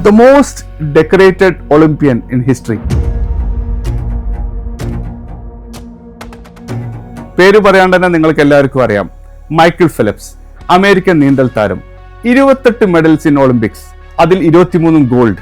the most decorated Olympian in history. പേര് പറയാണ്ട് തന്നെ നിങ്ങൾക്ക് എല്ലാവർക്കും അറിയാം, മൈക്കിൾ ഫെലിപ്സ്, അമേരിക്കൻ നീന്തൽ താരം. 28 മെഡൽസ് ഇൻ ഒളിമ്പിക്സ്, അതിൽ 23 ഗോൾഡ്.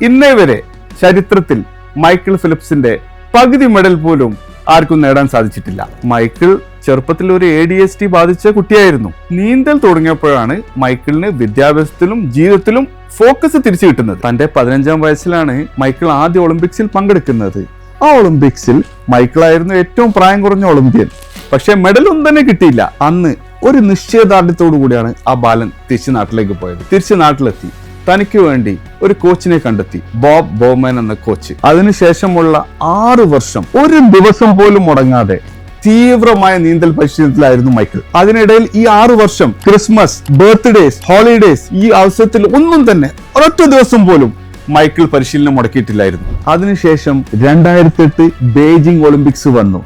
ഇന്നേ വരെ ചരിത്രത്തിൽ മൈക്കിൾ ഫെലിപ്സിന്റെ പകുതി മെഡൽ പോലും ആർക്കും നേടാൻ സാധിച്ചിട്ടില്ല. മൈക്കിൾ ചെറുപ്പത്തിൽ ഒരു ADHD ബാധിച്ച കുട്ടിയായിരുന്നു. നീന്തൽ തുടങ്ങിയപ്പോഴാണ് മൈക്കിളിന് വിദ്യാഭ്യാസത്തിലും ജീവിതത്തിലും ഫോക്കസ് തിരിച്ചു കിട്ടുന്നത്. തന്റെ 15-ാം വയസ്സിലാണ് മൈക്കിൾ ആദ്യ ഒളിമ്പിക്സിൽ പങ്കെടുക്കുന്നത്. ആ ഒളിമ്പിക്സിൽ മൈക്കിളായിരുന്നു ഏറ്റവും പ്രായം കുറഞ്ഞ ഒളിമ്പ്യൻ. പക്ഷെ മെഡൽ ഒന്നും തന്നെ കിട്ടിയില്ല. അന്ന് ഒരു നിശ്ചയദാർഢ്യത്തോടു കൂടിയാണ് ആ ബാലൻ തിരിച്ചു നാട്ടിലേക്ക് പോയത്. തിരിച്ചു നാട്ടിലെത്തി തനിക്ക് വേണ്ടി ഒരു കോച്ചിനെ കണ്ടെത്തി, ബോബ് ബോമാൻ എന്ന കോച്ച്. അതിനുശേഷമുള്ള 6 വർഷം ഒരു ദിവസം പോലും മുടങ്ങാതെ തീവ്രമായ നീന്തൽ പരിശീലനത്തിലായിരുന്നു മൈക്കിൾ. അതിനിടയിൽ ഈ 6 വർഷം ക്രിസ്മസ്, ബർത്ത്ഡേസ്, ഹോളിഡേസ്, ഈ അവസരത്തിൽ ഒന്നും തന്നെ ഒരൊറ്റ ദിവസം പോലും മൈക്കിൾ പരിശീലനം മുടക്കിയിട്ടില്ലായിരുന്നു. അതിനുശേഷം 2008 ബെയ്ജിംഗ് ഒളിമ്പിക്സ് വന്നു.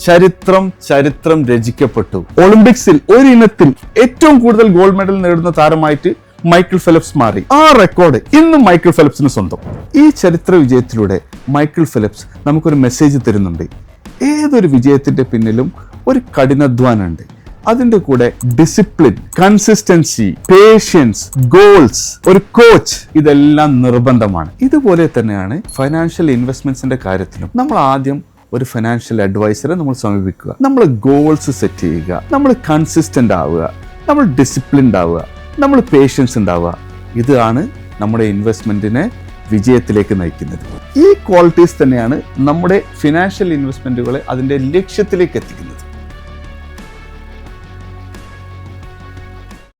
ചരിത്രം രചിക്കപ്പെട്ടു. ഒളിമ്പിക്സിൽ ഒരു ഇനത്തിൽ ഏറ്റവും കൂടുതൽ ഗോൾഡ് മെഡൽ നേടുന്ന താരമായിട്ട് മൈക്കിൾ ഫെലിപ്സ് മാറി. ആ റെക്കോർഡ് ഇന്നും മൈക്കിൾ ഫെലിപ്സിന് സ്വന്തം. ഈ ചരിത്ര വിജയത്തിലൂടെ മൈക്കിൾ ഫെലിപ്സ് നമുക്കൊരു മെസ്സേജ് തരുന്നുണ്ട്. ഏതൊരു വിജയത്തിന്റെ പിന്നിലും ഒരു കഠിനാധ്വാനമുണ്ട്. അതിന്റെ കൂടെ ഡിസിപ്ലിൻ, കൺസിസ്റ്റൻസി, പേഷ്യൻസ്, ഗോൾസ്, ഒരു കോച്ച്, ഇതെല്ലാം നിർബന്ധമാണ്. ഇതുപോലെ തന്നെയാണ് ഫൈനാൻഷ്യൽ ഇൻവെസ്റ്റ്മെന്റ്സിന്റെ കാര്യത്തിലും. നമ്മൾ ആദ്യം ഒരു ഫൈനാൻഷ്യൽ അഡ്വൈസറെ നമ്മൾ സമീപിക്കുക, നമ്മൾ ഗോൾസ് സെറ്റ് ചെയ്യുക, നമ്മൾ കൺസിസ്റ്റന്റ് ആവുക, നമ്മൾ ഡിസിപ്ലിൻഡ് ആവുക, നമ്മൾ പേഷ്യൻസ് ഉണ്ടാവുക. ഇതാണ് നമ്മുടെ ഇൻവെസ്റ്റ്മെന്റിനെ വിജയത്തിലേക്ക് നയിക്കുന്നത്. ഈ ക്വാളിറ്റീസ് തന്നെയാണ് നമ്മുടെ ഫിനാൻഷ്യൽ ഇൻവെസ്റ്റ്മെന്റുകളെ അതിന്റെ ലക്ഷ്യത്തിലേക്ക് എത്തിക്കുന്നത്.